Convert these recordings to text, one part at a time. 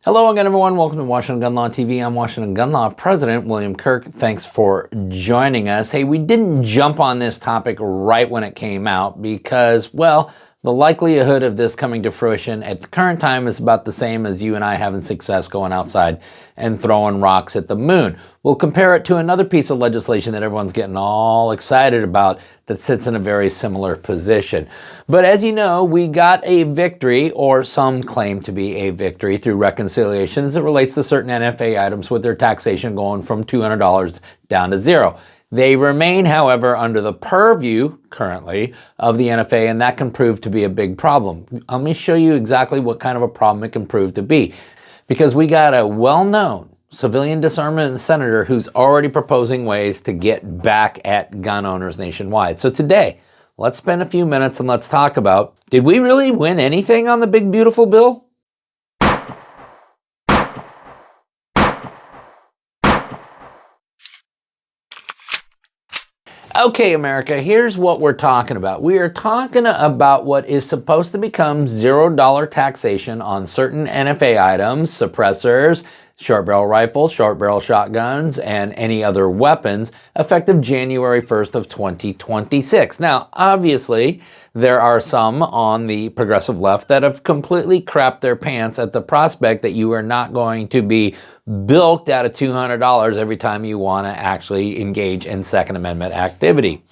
Hello again, everyone. Welcome to Washington Gun Law TV. I'm Washington Gun Law President William Kirk. Thanks for joining us. Hey, we didn't jump on this topic right when it came out because, well, the likelihood of this coming to fruition at the current time is about the same as you and I having success going outside and throwing rocks at the moon. We'll compare it to another piece of legislation that everyone's getting all excited about that sits in a very similar position. But as you know, we got a victory, or some claim to be a victory, through reconciliation as it relates to certain NFA items with their taxation going from $200 down to zero. They remain, however, under the purview currently of the NFA, and that can prove to be a big problem. Let me show you exactly what kind of a problem it can prove to be, because we got a well-known civilian disarmament senator who's already proposing ways to get back at gun owners nationwide. So today, let's spend a few minutes and let's talk about, did we really win anything on the big beautiful bill? Okay, America, here's what we're talking about. We are talking about what is supposed to become $0 taxation on certain NFA items, suppressors, short barrel rifles, short barrel shotguns, and any other weapons, effective January 1st of 2026. Now, obviously, there are some on the progressive left that have completely crapped their pants at the prospect that you are not going to be bilked out of $200 every time you want to actually engage in Second Amendment activity.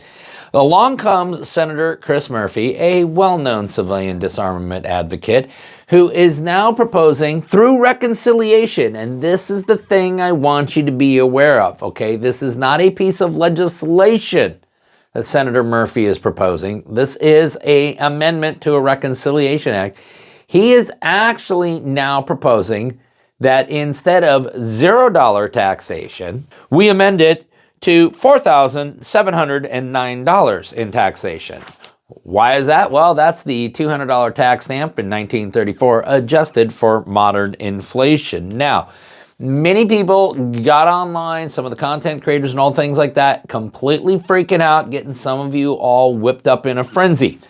Along comes Senator Chris Murphy, a well-known civilian disarmament advocate, who is now proposing through reconciliation, and this is the thing I want you to be aware of, okay? This is not a piece of legislation that Senator Murphy is proposing. This is an amendment to a Reconciliation Act. He is actually now proposing that instead of $0 taxation, we amend it to $4,709 in taxation. Why is that? Well, that's the $200 tax stamp in 1934 adjusted for modern inflation. Now, many people got online, some of the content creators and all things like that, completely freaking out, getting some of you all whipped up in a frenzy.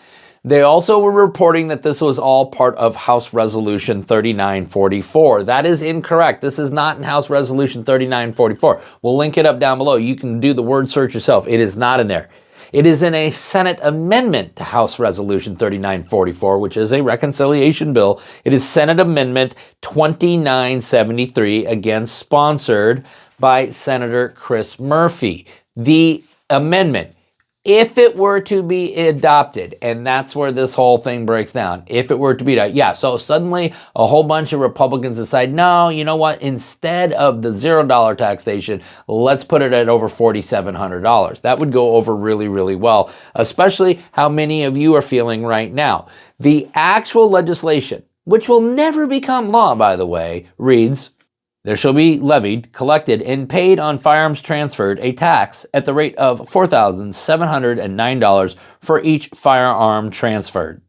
They also were reporting that this was all part of House Resolution 3944. That is incorrect. This is not in House Resolution 3944. We'll link it up down below. You can do the word search yourself. It is not in there. It is in a Senate amendment to House Resolution 3944, which is a reconciliation bill. It is Senate Amendment 2973, again sponsored by Senator Chris Murphy. The amendment, if it were to be adopted, and that's where this whole thing breaks down, if it were to be adopted, yeah, so suddenly a whole bunch of Republicans decide, no, you know what, instead of the $0 taxation, let's put it at over $4,700. That would go over really, really well, especially how many of you are feeling right now. The actual legislation, which will never become law, by the way, reads, there shall be levied, collected, and paid on firearms transferred a tax at the rate of $4,709 for each firearm transferred.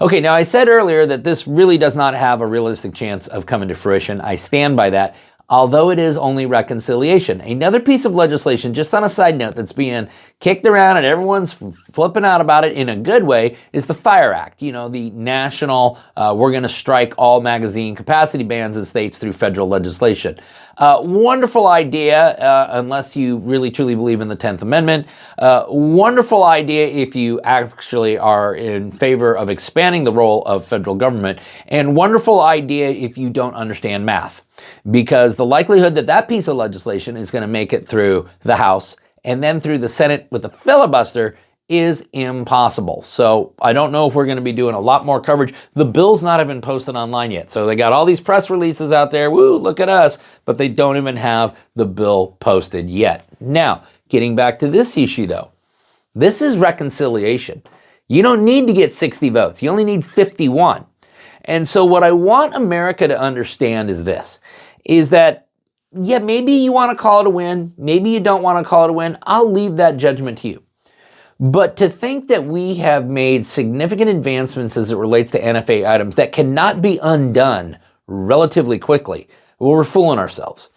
Okay, now I said earlier that this really does not have a realistic chance of coming to fruition. I stand by that, although it is only reconciliation. Another piece of legislation, just on a side note, that's being kicked around and everyone's flipping out about it in a good way, is the FIRE Act. You know, the national, we're going to strike all magazine capacity bans in states through federal legislation. Wonderful idea, unless you really truly believe in the 10th Amendment. Wonderful idea if you actually are in favor of expanding the role of federal government. And wonderful idea if you don't understand math, because the likelihood that that piece of legislation is going to make it through the House and then through the Senate with a filibuster is impossible. So I don't know if we're going to be doing a lot more coverage. The bill's not even posted online yet. So they got all these press releases out there. Woo, look at us. But they don't even have the bill posted yet. Now, getting back to this issue though, this is reconciliation. You don't need to get 60 votes. You only need 51. And so what I want America to understand is this, is that, yeah, maybe you want to call it a win. Maybe you don't want to call it a win. I'll leave that judgment to you. But to think that we have made significant advancements as it relates to NFA items that cannot be undone relatively quickly, well, we're fooling ourselves.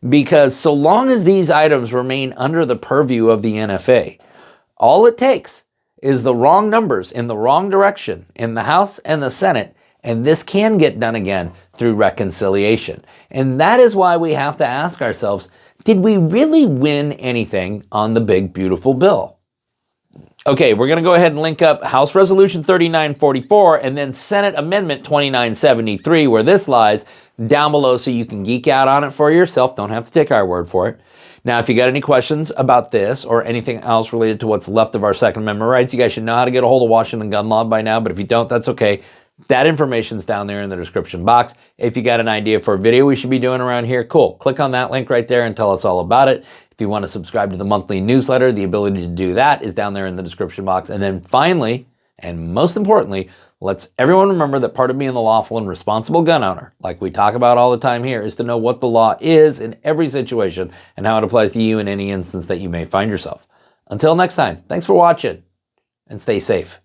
Because so long as these items remain under the purview of the NFA, all it takes is the wrong numbers in the wrong direction in the House and the Senate, And this can get done again through reconciliation. And that is why we have to ask ourselves, did we really win anything on the big, beautiful bill? Okay, we're going to go ahead and link up House Resolution 3944 and then Senate Amendment 2973, where this lies, down below so you can geek out on it for yourself. Don't have to take our word for it. Now, if you got any questions about this or anything else related to what's left of our Second Amendment rights, you guys should know how to get a hold of Washington gun law by now, but if you don't, that's okay. That information's down there in the description box. If you got an idea for a video we should be doing around here, cool. Click on that link right there and tell us all about it. If you want to subscribe to the monthly newsletter, the ability to do that is down there in the description box. And then finally, and most importantly, let's everyone remember that part of being the lawful and responsible gun owner, like we talk about all the time here, is to know what the law is in every situation and how it applies to you in any instance that you may find yourself. Until next time, thanks for watching and stay safe.